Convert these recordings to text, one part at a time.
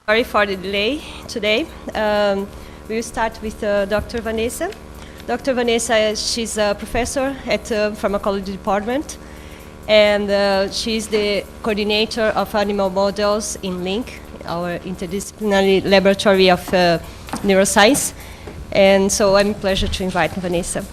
Sorry for the delay today. We'll start with Dr. Vanessa. Dr. Vanessa, she's a professor at the pharmacology department, and she's the coordinator of animal models in LINC, our interdisciplinary laboratory of neuroscience. And so I'm a pleasure to invite Vanessa.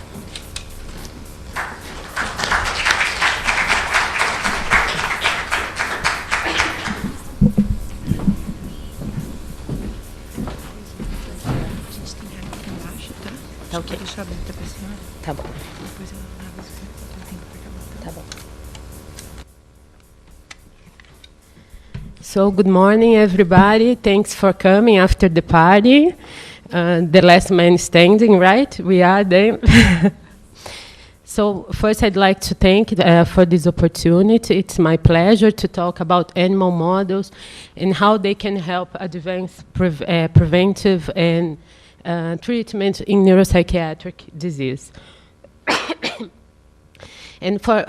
Tá ok. Deixa aberta pra senhora. Tá bom. Depois ela lava o tempo pra acabar. Tá bom. So good morning, everybody. Thanks for coming after the party. The last man standing, right? We are there. So first, I'd like to thank for this opportunity. It's my pleasure to talk about animal models and how they can help advance preventive and treatment in neuropsychiatric disease. And for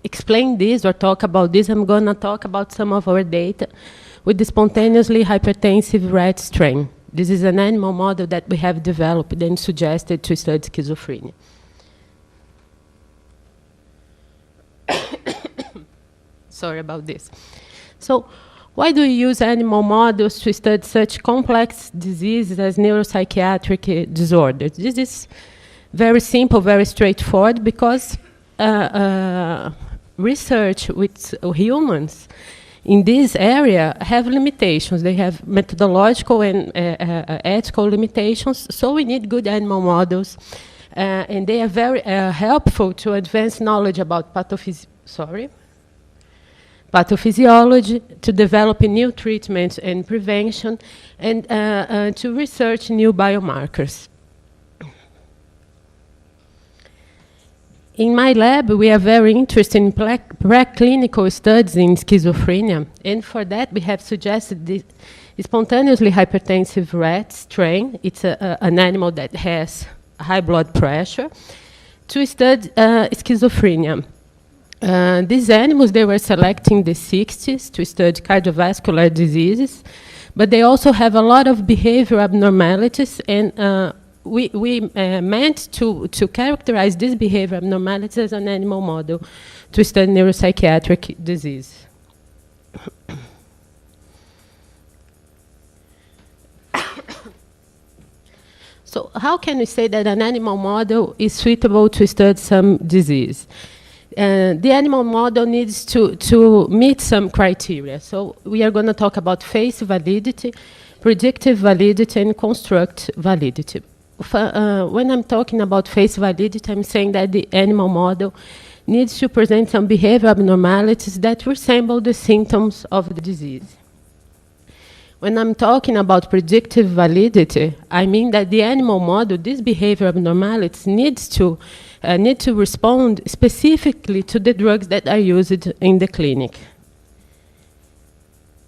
explain this or talk about this, I'm going to talk about some of our data with the spontaneously hypertensive rat strain. This is an animal model that we have developed and suggested to study schizophrenia. Sorry about this. So why do we use animal models to study such complex diseases as neuropsychiatric disorders? This is very simple, very straightforward, because research with humans in this area have limitations. They have methodological and ethical limitations, so we need good animal models. And they are very helpful to advance knowledge about pathophysiology, to develop new treatments and prevention, and to research new biomarkers. In my lab, we are very interested in preclinical studies in schizophrenia, and for that we have suggested the spontaneously hypertensive rat strain. It's an animal that has high blood pressure, to study schizophrenia. These animals, they were selected in the 60s to study cardiovascular diseases, but they also have a lot of behavior abnormalities, and we meant to characterize this behavior abnormalities as an animal model to study neuropsychiatric disease. So how can we say that an animal model is suitable to study some disease? The animal model needs to meet some criteria. So we are going to talk about face validity, predictive validity, and construct validity. When I'm talking about face validity, I'm saying that the animal model needs to present some behavior abnormalities that resemble the symptoms of the disease. When I'm talking about predictive validity, I mean that the animal model, these behavior abnormalities, need to respond specifically to the drugs that are used in the clinic.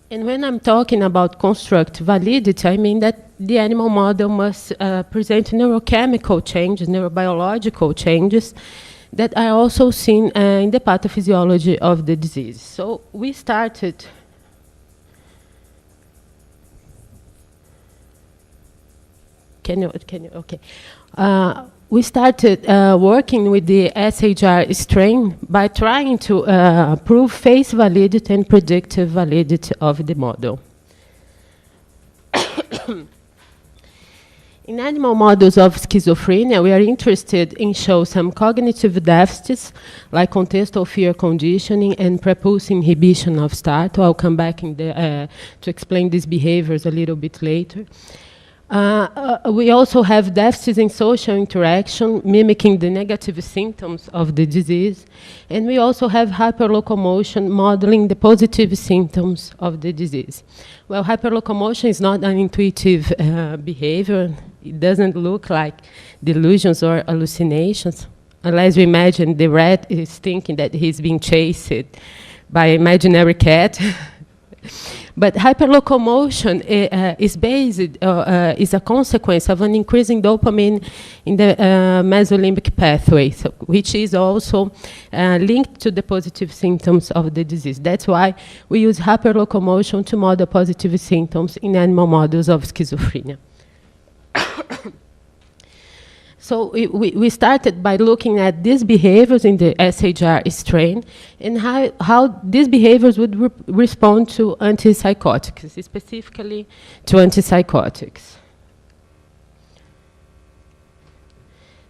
And when I'm talking about construct validity, I mean that the animal model must present neurochemical changes, neurobiological changes that are also seen in the pathophysiology of the disease. So we started we started working with the SHR strain by trying to prove face validity and predictive validity of the model. In animal models of schizophrenia, we are interested in showing some cognitive deficits, like contextual fear conditioning and prepulse inhibition of start. I'll come back to explain these behaviors a little bit later. We also have deficits in social interaction, mimicking the negative symptoms of the disease. And we also have hyperlocomotion, modeling the positive symptoms of the disease. Well, hyperlocomotion is not an intuitive behavior. It doesn't look like delusions or hallucinations, unless we imagine the rat is thinking that he's being chased by an imaginary cat. But hyperlocomotion is a consequence of an increasing dopamine in the mesolimbic pathway, which is also linked to the positive symptoms of the disease. That's why we use hyperlocomotion to model positive symptoms in animal models of schizophrenia. So we started by looking at these behaviors in the SHR strain and how these behaviors would respond to antipsychotics, specifically to antipsychotics.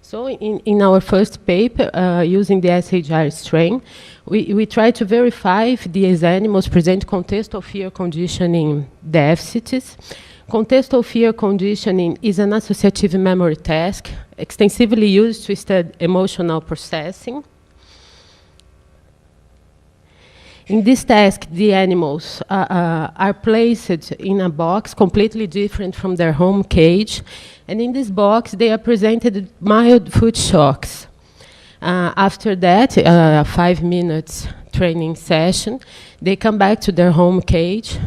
So in our first paper, using the SHR strain, we tried to verify if these animals present contextual fear conditioning deficits. Contextual fear conditioning is an associative memory task extensively used to study emotional processing. In this task, the animals are placed in a box completely different from their home cage. And in this box, they are presented mild food shocks. After that, a 5 minutes training session, they come back to their home cage.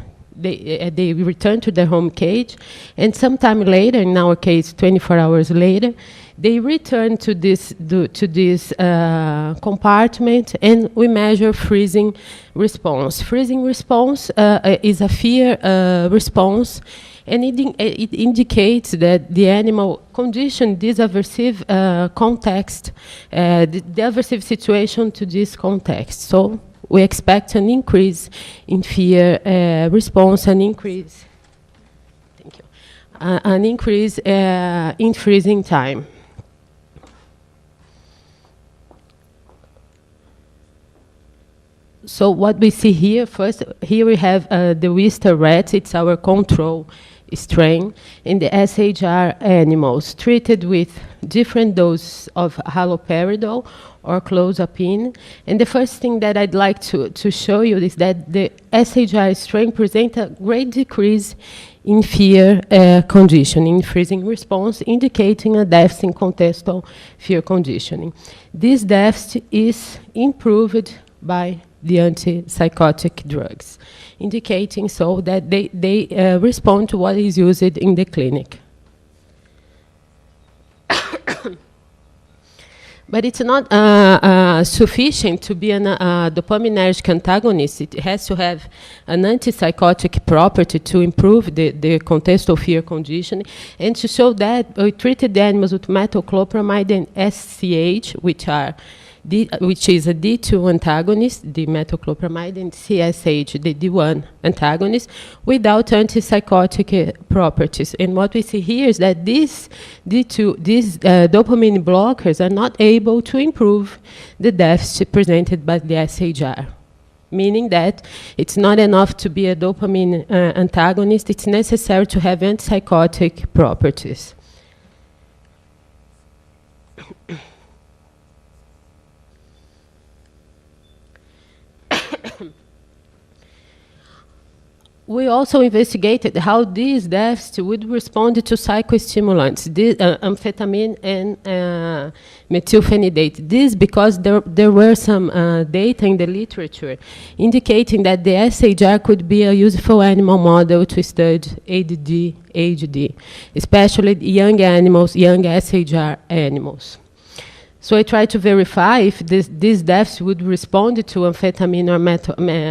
They return to their home cage, and sometime later, in our case, 24 hours later, they return to this compartment, and we measure freezing response. Freezing response is a fear response, and it indicates that the animal conditioned this aversive context, the aversive situation to this context. So we expect an increase in fear response, an increase in freezing time. So what we see here, first, here we have the Wister rats. It's our control strain in the SHR animals treated with different doses of haloperidol or clozapine. And the first thing that I'd like to show you is that the SHR strain presents a great decrease in fear conditioning, freezing response, indicating a deficit in contextual fear conditioning. This deficit is improved by the antipsychotic drugs, indicating so that they respond to what is used in the clinic. But it's not sufficient to be a dopaminergic antagonist. It has to have an antipsychotic property to improve the contextual fear conditioning. And to show that, we treated the animals with metoclopramide and SCH, which is a D2 antagonist, the metoclopramide, and CSH, the D1 antagonist, without antipsychotic properties. And what we see here is that these dopamine blockers are not able to improve the deficit presented by the SHR, meaning that it's not enough to be a dopamine antagonist, it's necessary to have antipsychotic properties. We also investigated how these deficits would respond to psychostimulants, amphetamine and methylphenidate. This because there were some data in the literature indicating that the SHR could be a useful animal model to study ADD, especially young animals, young SHR animals. So I tried to verify if these deficits would respond to amphetamine or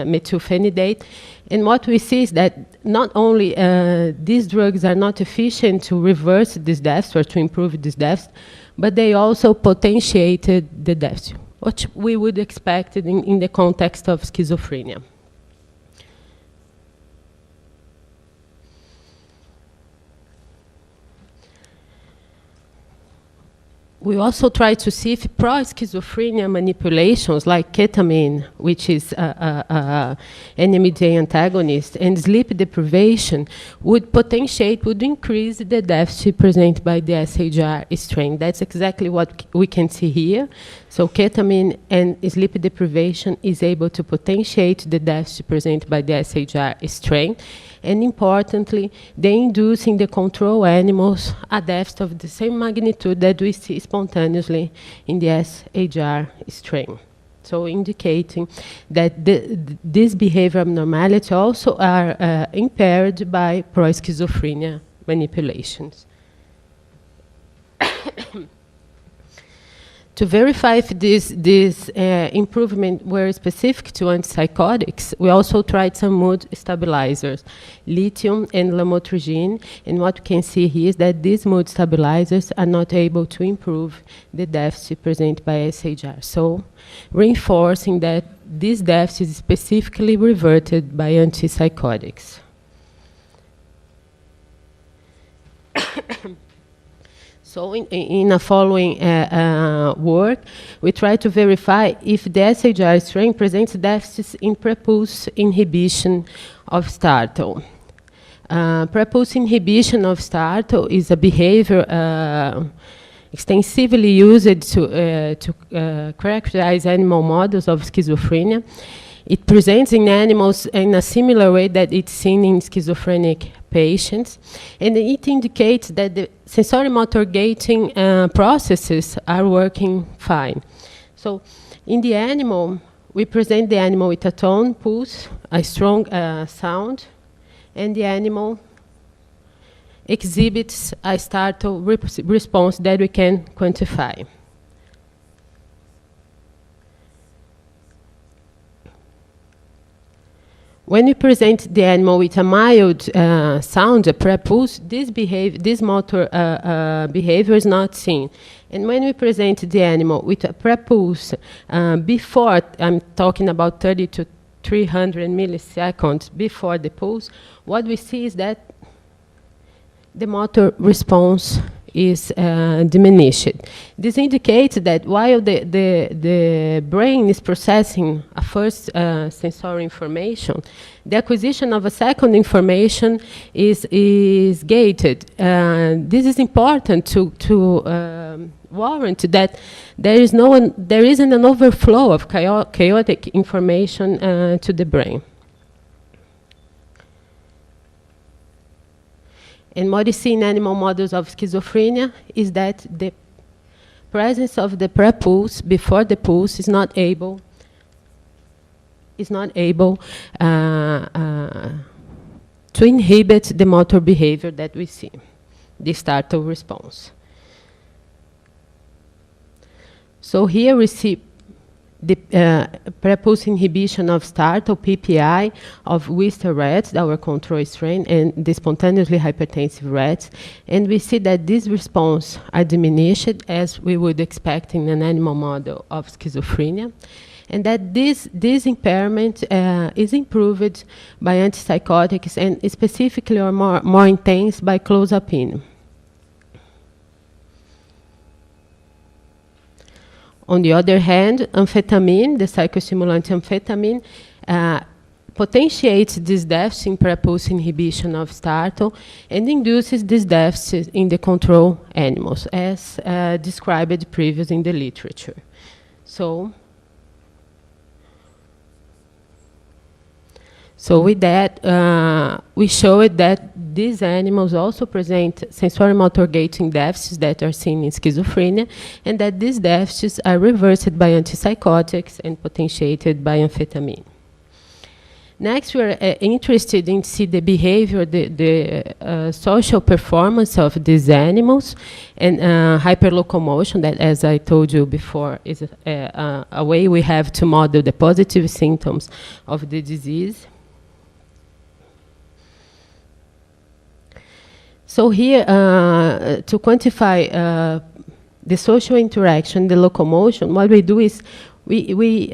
methylphenidate. And what we see is that not only these drugs are not efficient to reverse this deficit or to improve this deficit, but they also potentiated the deficit, which we would expect in the context of schizophrenia. We also try to see if pro-schizophrenia manipulations like ketamine, which is an NMDA antagonist, and sleep deprivation would increase the deficit presented by the SHR strain. That's exactly what we can see here. So ketamine and sleep deprivation is able to potentiate the deficit presented by the SHR strain. And importantly, they induce in the control animals a deficit of the same magnitude that we see spontaneously in the SHR strain. So indicating that this behavior abnormality also are impaired by pro-schizophrenia manipulations. To verify if this improvement were specific to antipsychotics, we also tried some mood stabilizers, lithium and lamotrigine. And what we can see here is that these mood stabilizers are not able to improve the deficit presented by SHR. So reinforcing that this deficit is specifically reverted by antipsychotics. So in a following work, we try to verify if the SHR strain presents deficits in prepulse inhibition of startle. Prepulse inhibition of startle is a behavior extensively used to characterize animal models of schizophrenia. It presents in animals in a similar way that it's seen in schizophrenic patients, and it indicates that the sensory-motor gating processes are working fine. So in the animal, we present the animal with a tone pulse, a strong sound, and the animal exhibits a startle response that we can quantify. When we present the animal with a mild sound, a prepulse, this motor behavior is not seen. And when we present the animal with a prepulse before, I'm talking about 30 to 300 milliseconds before the pulse, what we see is that the motor response is diminished. This indicates that while the brain is processing a first sensory information, the acquisition of a second information is gated. This is important to warrant that there isn't an overflow of chaotic information to the brain. And what you see in animal models of schizophrenia is that the presence of the prepulse before the pulse is not able to inhibit the motor behavior that we see, the startle response. So here we see the prepulse inhibition of startle, PPI, of Wistar rats, our control strain, and the spontaneously hypertensive rats. And we see that these responses are diminished, as we would expect in an animal model of schizophrenia, and that this impairment is improved by antipsychotics, and specifically or more intense by clozapine. On the other hand, amphetamine, the psychostimulant amphetamine, potentiates this deficit in prepulse inhibition of startle and induces this deficit in the control animals, as described previously in the literature. So with that, we showed that these animals also present sensory-motor gating deficits that are seen in schizophrenia, and that these deficits are reversed by antipsychotics and potentiated by amphetamine. Next, we are interested in see the behavior, the social performance of these animals, and hyperlocomotion, that, as I told you before, is a way we have to model the positive symptoms of the disease. So here, to quantify the social interaction, the locomotion, what we do is we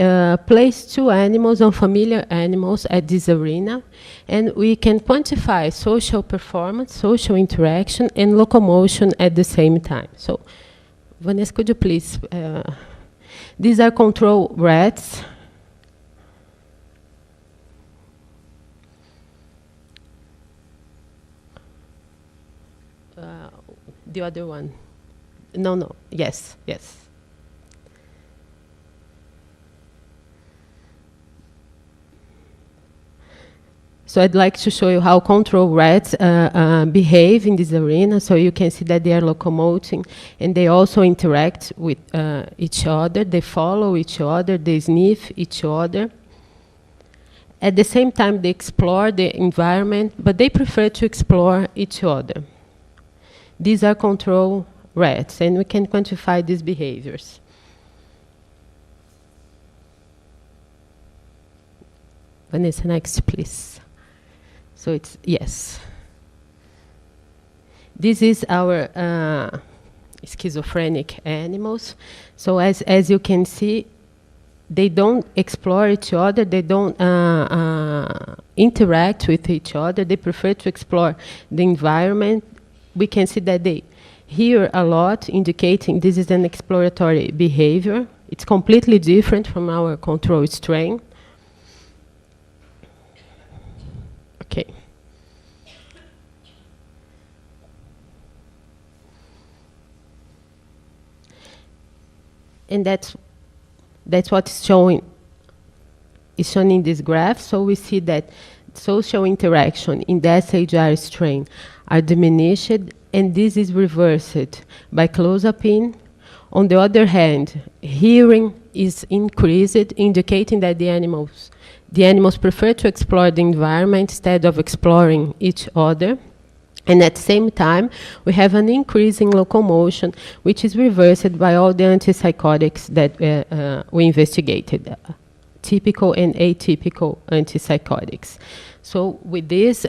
place two animals, unfamiliar animals, at this arena, and we can quantify social performance, social interaction, and locomotion at the same time. So, Vanessa, could you please? These are control rats. The other one. No. Yes. So I'd like to show you how control rats behave in this arena. So you can see that they are locomoting, and they also interact with each other. They follow each other, they sniff each other. At the same time, they explore the environment, but they prefer to explore each other. These are control rats, and we can quantify these behaviors. Vanessa, next, please. So it's, yes. This is our schizophrenic animals. So as you can see, they don't explore each other, they don't interact with each other, they prefer to explore the environment. We can see that they hear a lot, indicating this is an exploratory behavior. It's completely different from our control strain. Okay. And that's what's shown in this graph. So we see that social interaction in the SHR strain are diminished, and this is reversed by clozapine. On the other hand, hearing is increased, indicating that the animals prefer to explore the environment instead of exploring each other. And at the same time, we have an increase in locomotion, which is reversed by all the antipsychotics that we investigated, typical and atypical antipsychotics. So with this,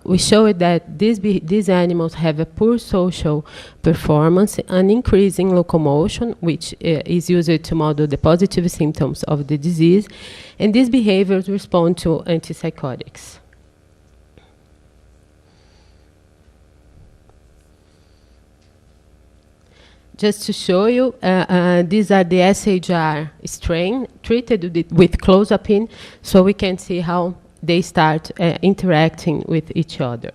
we showed that these animals have a poor social performance, an increase in locomotion, which is used to model the positive symptoms of the disease, and these behaviors respond to antipsychotics. Just to show you, these are the SHR strain treated with clozapine, so we can see how they start interacting with each other.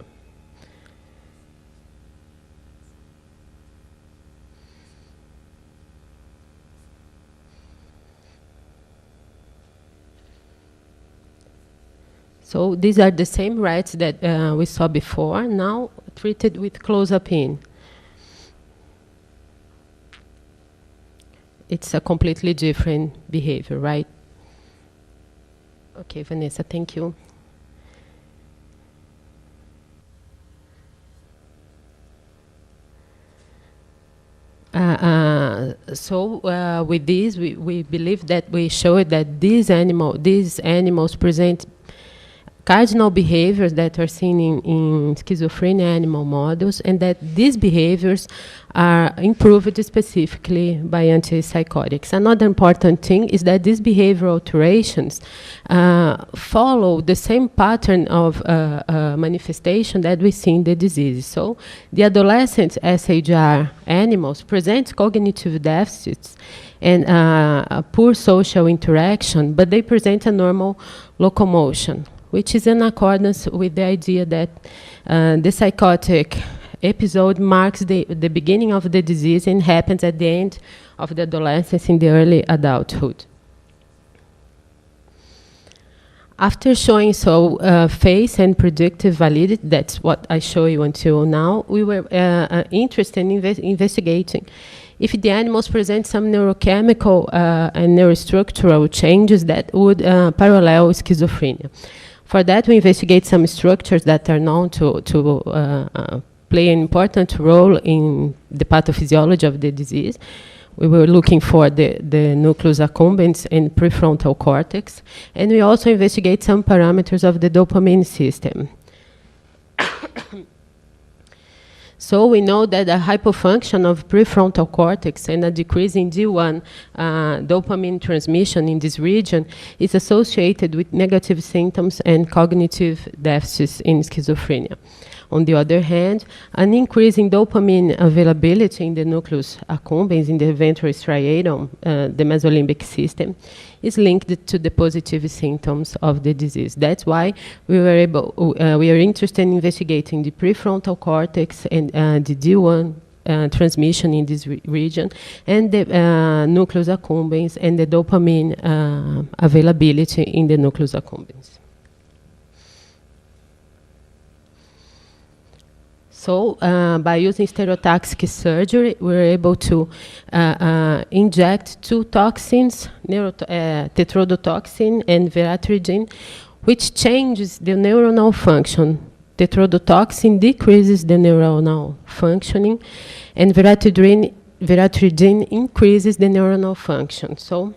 So these are the same rats that we saw before, now treated with clozapine. It's a completely different behavior, right? Okay, Vanessa, thank you. With this, we believe that we showed that these animals present cardinal behaviors that are seen in schizophrenia animal models, and that these behaviors are improved specifically by antipsychotics. Another important thing is that these behavioral alterations follow the same pattern of manifestation that we see in the disease. So the adolescent SHR animals present cognitive deficits and a poor social interaction, but they present a normal locomotion, which is in accordance with the idea that the psychotic episode marks the beginning of the disease and happens at the end of the adolescence in the early adulthood. After showing phase and predictive validity, that's what I show you until now, we were interested in investigating if the animals present some neurochemical and neurostructural changes that would parallel schizophrenia. For that, we investigate some structures that are known to play an important role in the pathophysiology of the disease. We were looking for the nucleus accumbens and prefrontal cortex, and we also investigate some parameters of the dopamine system. So we know that a hypofunction of prefrontal cortex and a decrease in D1 dopamine transmission in this region is associated with negative symptoms and cognitive deficits in schizophrenia. On the other hand, an increase in dopamine availability in the nucleus accumbens in the ventral striatum, the mesolimbic system, is linked to the positive symptoms of the disease. That's why we are interested in investigating the prefrontal cortex and the D1 transmission in this region, and the nucleus accumbens and the dopamine availability in the nucleus accumbens. So by using stereotaxic surgery, we're able to inject two toxins, tetrodotoxin and veratrigine, which changes the neuronal function. Tetrodotoxin decreases the neuronal functioning, and veratrigine increases the neuronal function. So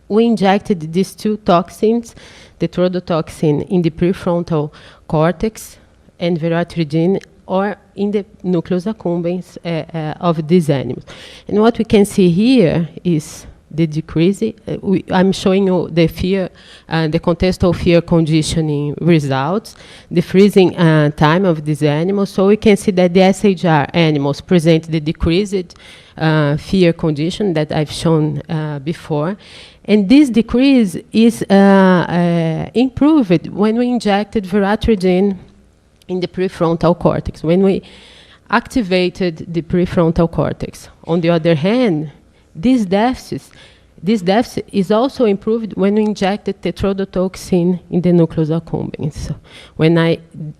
we injected these two toxins, tetrodotoxin in the prefrontal cortex and veratrigine or in the nucleus accumbens of these animals. And what we can see here is the decrease. I'm showing you the fear, the contextual fear conditioning results, the freezing time of these animals. So we can see that the SHR animals present the decreased fear condition that I've shown before. And this decrease is improved when we injected veratrigine in the prefrontal cortex, when we activated the prefrontal cortex. On the other hand, this deficit is also improved when we injected tetrodotoxin in the nucleus accumbens, so when I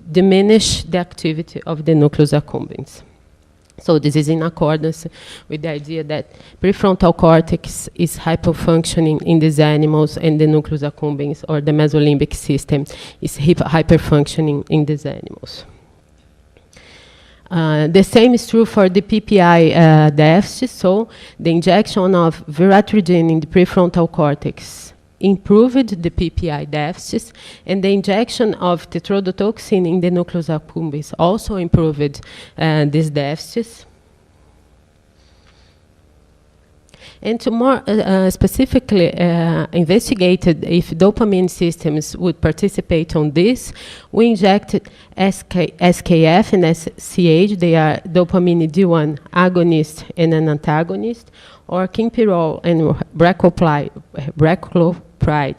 diminish the activity of the nucleus accumbens. So this is in accordance with the idea that prefrontal cortex is hypofunctioning in these animals and the nucleus accumbens or the mesolimbic system is hyperfunctioning in these animals. The same is true for the PPI deficit. So the injection of veratrigine in the prefrontal cortex improved the PPI deficits, and the injection of tetrodotoxin in the nucleus accumbens also improved these deficits. And to more specifically investigated if dopamine systems would participate on this, we injected SKF and SCH. They are dopamine D1 agonist and an antagonist, or Kimpirol and Braclopride,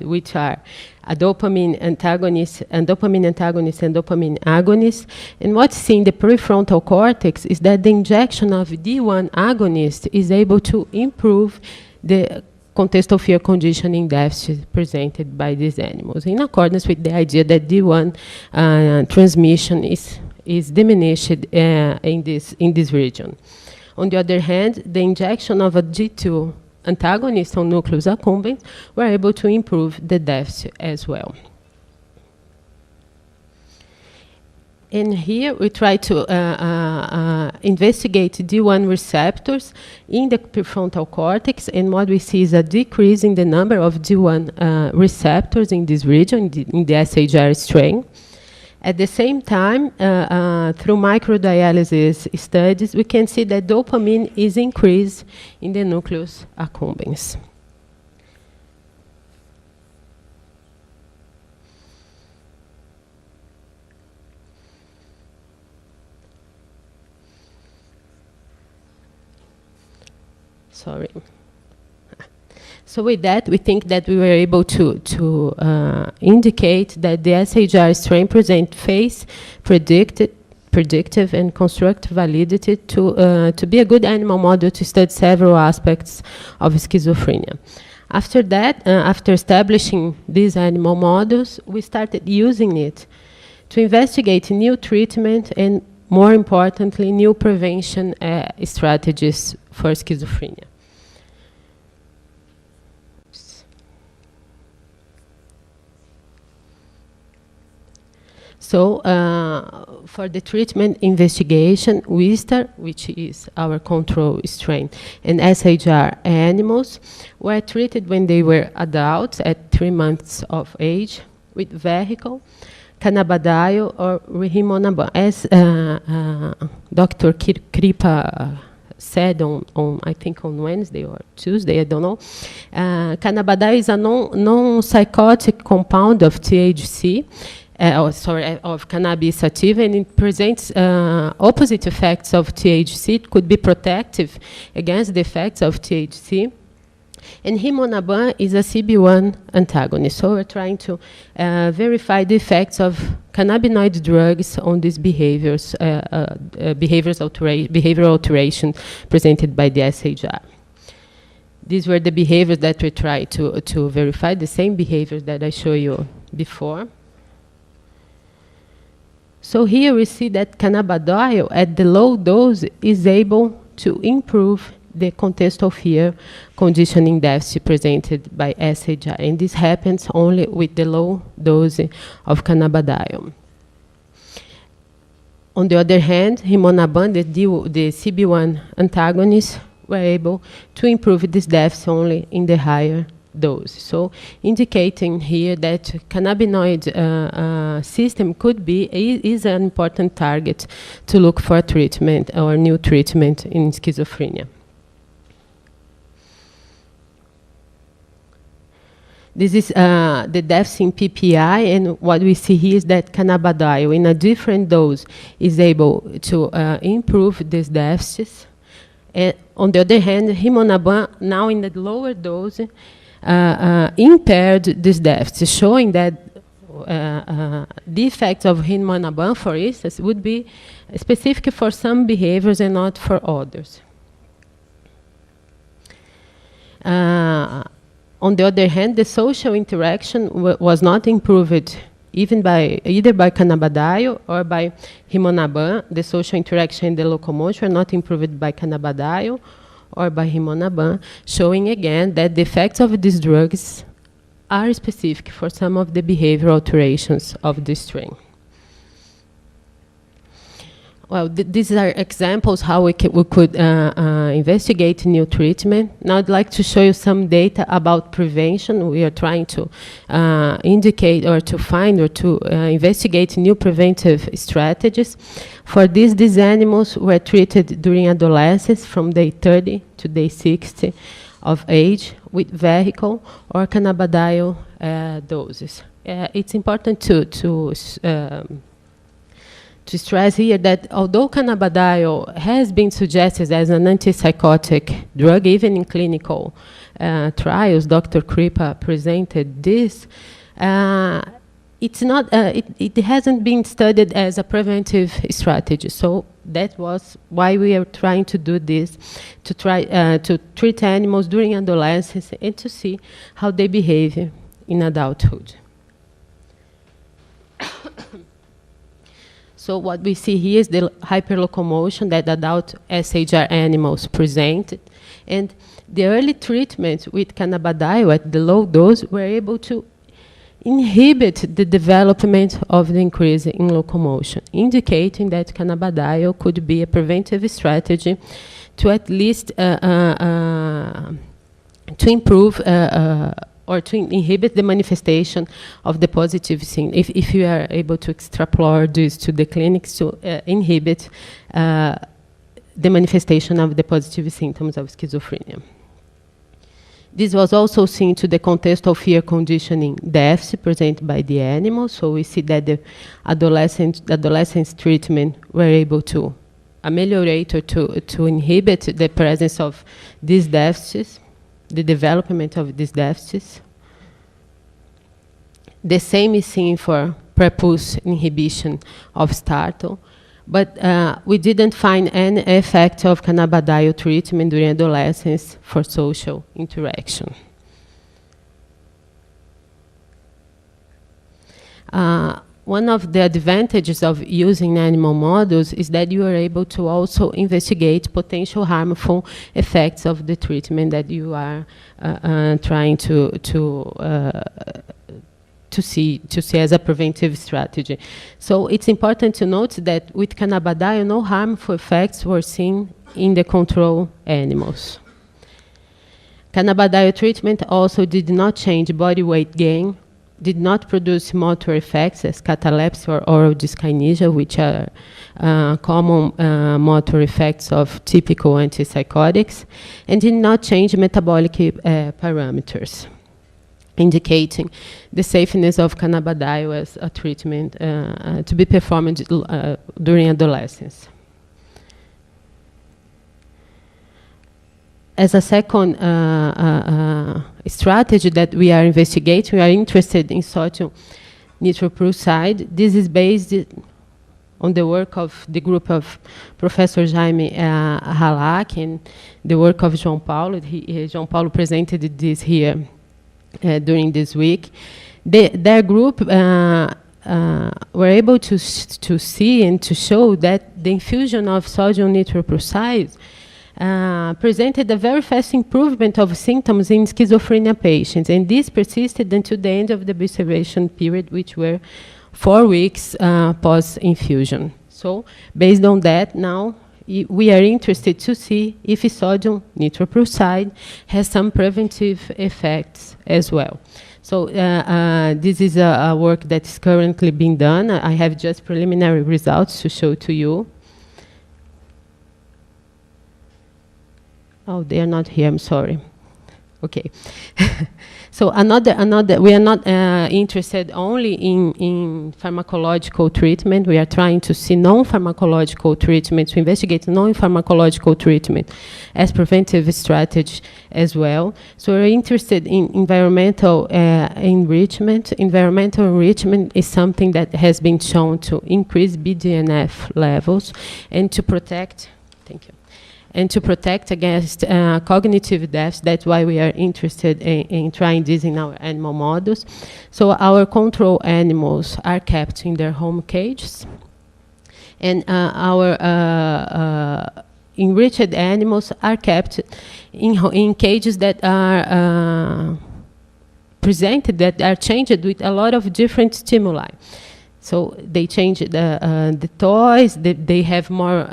which are a dopamine antagonist and dopamine agonist. And what's seen in the prefrontal cortex is that the injection of D1 agonist is able to improve the contextual fear conditioning deficit presented by these animals, in accordance with the idea that D1 transmission is diminished in this region. On the other hand, the injection of a D2 antagonist on nucleus accumbens were able to improve the deficit as well. And here we try to investigate D1 receptors in the prefrontal cortex, and what we see is a decrease in the number of D1 receptors in this region, in the SHR strain. At the same time, through microdialysis studies, we can see that dopamine is increased in the nucleus accumbens. Sorry. So with that, we think that we were able to indicate that the SHR strain present phase predictive and constructive validity to be a good animal model to study several aspects of schizophrenia. After that, after establishing these animal models, we started using it to investigate new treatment and, more importantly, new prevention strategies for schizophrenia. So for the treatment investigation, WISTAR, which is our control strain, and SHR animals were treated when they were adults at 3 months of age with vehicle, cannabidiol, or rimonabant. As Dr. Kripa said on I think on Wednesday or Tuesday, I don't know, cannabidiol is a non-psychotic compound of THC, of cannabis sativa, and it presents opposite effects of THC. It could be protective against the effects of THC. And rimonabant is a CB1 antagonist. So we're trying to verify the effects of cannabinoid drugs on these behaviors, behavioral alteration presented by the SHR. These were the behaviors that we tried to verify, the same behaviors that I showed you before. So here we see that cannabidiol at the low dose is able to improve the contextual fear conditioning deficit presented by SHI, and this happens only with the low dose of cannabidiol. On the other hand, rimonabant, the CB1 antagonists, were able to improve this deficit only in the higher dose. So indicating here that cannabinoid system could be, is an important target to look for treatment or new treatment in schizophrenia. This is the deficit in PPI, and what we see here is that cannabidiol in a different dose is able to improve these deficits. And on the other hand, rimonabant, now in the lower dose, impaired this deficit, showing that the effects of rimonabant, for instance, would be specific for some behaviors and not for others. On the other hand, the social interaction was not improved either by cannabidiol or by rimonabant. The social interaction and the locomotion are not improved by cannabidiol or by rimonabant, showing again that the effects of these drugs are specific for some of the behavioral alterations of this strain. Well, these are examples how we could investigate new treatment. Now I'd like to show you some data about prevention. We are trying to indicate or to find or to investigate new preventive strategies. For these animals were treated during adolescence from day 30 to day 60 of age with vehicle or cannabidiol doses. It's important to stress here that although cannabidiol has been suggested as an antipsychotic drug, even in clinical trials, Dr. Kripa presented this, it's not, it hasn't been studied as a preventive strategy. So that was why we are trying to do this, to try to treat animals during adolescence and to see how they behave in adulthood. So what we see here is the hyperlocomotion that adult SHR animals presented. And the early treatment with cannabidiol at the low dose were able to inhibit the development of the increase in locomotion, indicating that cannabidiol could be a preventive strategy to at least to improve or to inhibit the manifestation of the positive symptoms. If you are able to extrapolate this to the clinics to inhibit the manifestation of the positive symptoms of schizophrenia. This was also seen to the contextual fear conditioning deficit presented by the animals. So we see that the adolescents treatment were able to ameliorate or to inhibit the presence of these deficits, the development of these deficits. The same is seen for prepulse inhibition of startle, but we didn't find any effect of cannabidiol treatment during adolescence for social interaction. One of the advantages of using animal models is that you are able to also investigate potential harmful effects of the treatment that you are trying to see as a preventive strategy. So it's important to note that with cannabidiol, no harmful effects were seen in the control animals. Cannabidiol treatment also did not change body weight gain, did not produce motor effects as catalepsy or oral dyskinesia, which are common motor effects of typical antipsychotics, and did not change metabolic parameters, indicating the safeness of cannabidiol as a treatment to be performed during adolescence. As a second strategy that we are investigating, we are interested in sodium nitroprusside. This is based on the work of the group of Professor Jaime Halak and the work of João Paulo. João Paulo presented this here during this week. Their group were able to see and to show that the infusion of sodium nitroprusside presented a very fast improvement of symptoms in schizophrenia patients, and this persisted until the end of the observation period, which were 4 weeks post-infusion. So, based on that, now we are interested to see if sodium nitroprusside has some preventive effects as well. So this is a work that is currently being done. I have just preliminary results to show to you. Oh, they are not here, I'm sorry. Okay. So we are not interested only in pharmacological treatment. We are trying to see non-pharmacological treatment, to investigate non-pharmacological treatment as preventive strategy as well. So we're interested in environmental enrichment. Environmental enrichment is something that has been shown to increase BDNF levels and to protect, thank you, and to protect against cognitive deaths. That's why we are interested in trying this in our animal models. So our control animals are kept in their home cages, and our enriched animals are kept in cages that are presented, that are changed with a lot of different stimuli. So they change the toys, they have more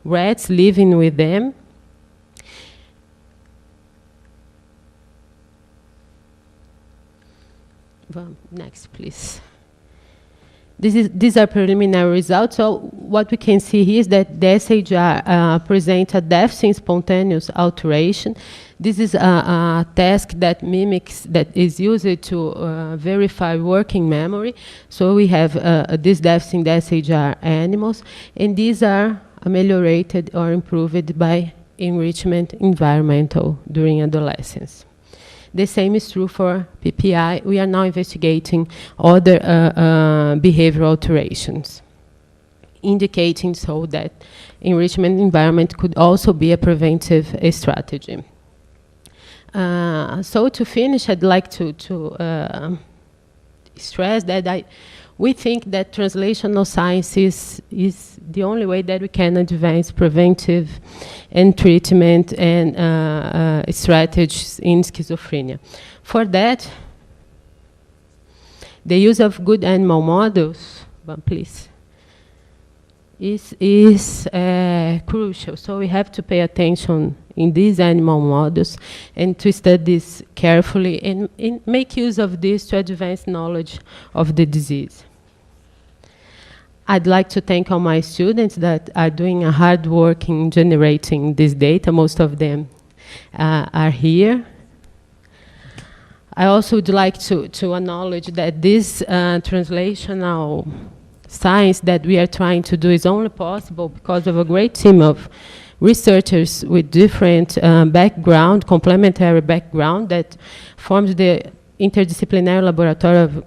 rats living with them. Well, next, please. These are preliminary results. So what we can see here is that the SHR present a depth in spontaneous alteration. This is a task that is used to verify working memory. So we have these depths in the SHR animals, and these are ameliorated or improved by enrichment environmental during adolescence. The same is true for PPI. We are now investigating other behavioral alterations, indicating so that enrichment environment could also be a preventive strategy. So to finish, I'd like to stress that we think that translational science is the only way that we can advance preventive and treatment and strategies in schizophrenia. For that, the use of good animal models, please, is crucial. So we have to pay attention in these animal models and to study this carefully and make use of this to advance knowledge of the disease. I'd like to thank all my students that are doing a hard work in generating this data. Most of them are here. I also would like to acknowledge that this translational science that we are trying to do is only possible because of a great team of researchers with different background, complementary background, that forms the interdisciplinary laboratory of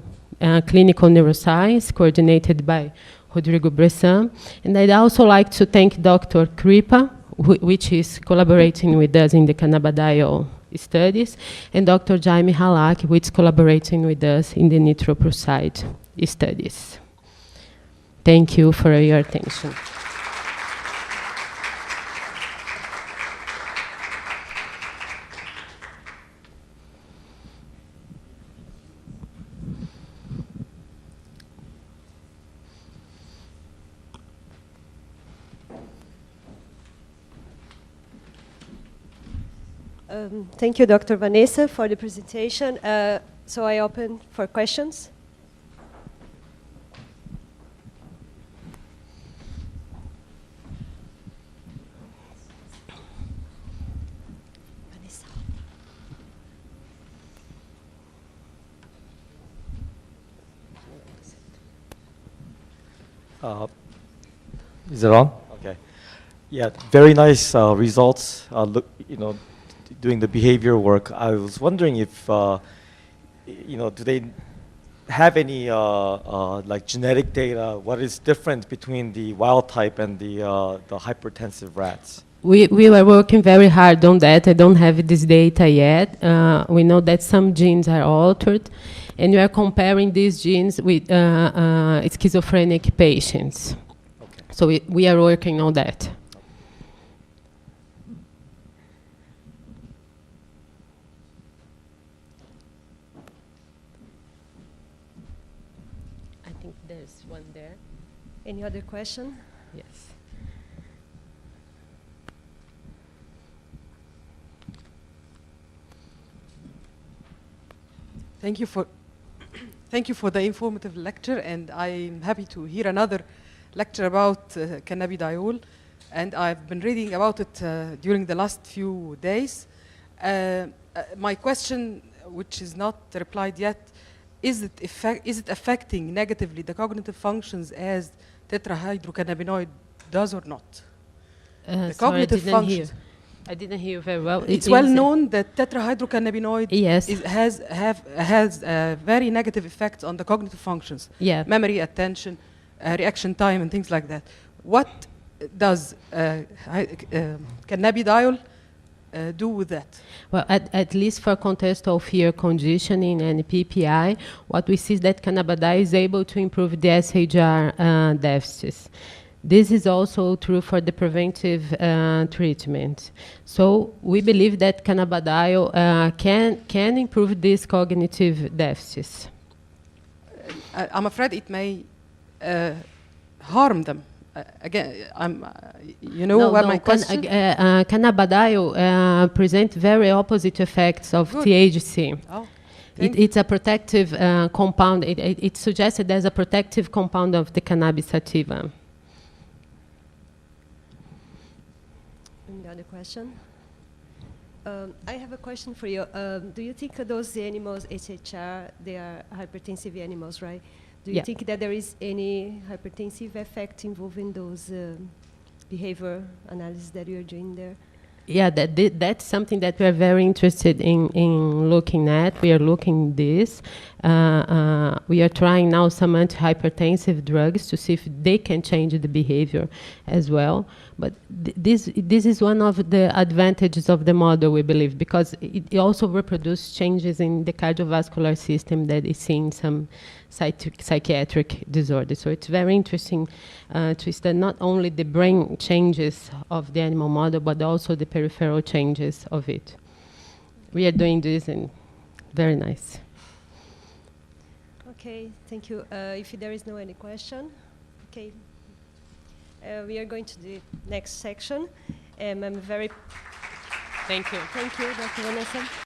clinical neuroscience, coordinated by Rodrigo Bressan. And I'd also like to thank Dr. Kripa, which is collaborating with us in the cannabidiol studies, and Dr. Jaime Halak, which is collaborating with us in the nitroprusside studies. Thank you for your attention. Thank you, Dr. Vanessa, for the presentation. So I open for questions. Vanessa. Is it on? Okay. Yeah, very nice results. Look, doing the behavior work. I was wondering if, do they have any like genetic data? What is different between the wild type and the hypertensive rats? We were working very hard on that. I don't have this data yet. We know that some genes are altered, And we are comparing these genes with schizophrenic patients. Okay. So we are working on that. I think there's one there. Any other question? Yes. Thank you for thank you for the informative lecture, and I'm happy to hear another lecture about cannabidiol, and I've been reading about it during the last few days. My question, which is not replied yet, is it affecting negatively the cognitive functions as tetrahydrocannabinoid does or not? The Sorry, cognitive functions. I didn't hear very well. It's well known that tetrahydrocannabinoid Yes. has very negative effects on the cognitive functions, Yeah. memory, attention, reaction time, and things like that. What does cannabidiol do with that? Well, at least for contextual fear conditioning and PPI, what we see is that cannabidiol is able to improve the SHR deficits. This is also true for the preventive treatment. So we believe that cannabidiol can improve these cognitive deficits. I'm afraid it may harm them. Again, you know what my question? Cannabidiol present very opposite effects of Good. THC. Oh, It's a protective compound. It's suggested as a protective compound of the cannabis sativa. Any other question? I have a question for you. Do you think those animals, HHR, they are hypertensive animals, right? Do you Yeah. think that there is any hypertensive effect involving those behavior analysis that you're doing there? Yeah, that's something that we are very interested in looking at. We are looking this. We are trying now some antihypertensive drugs to see if they can change the behavior as well. But this is one of the advantages of the model, we believe, because it also reproduces changes in the cardiovascular system that is seen in some psychiatric disorders. So it's very interesting to study not only the brain changes of the animal model, but also the peripheral changes of it. We are doing this, and very nice. Okay, thank you. If there is no any question, okay. We are going to the next section. I'm very... Thank you. Thank you, Dr. Vanessa.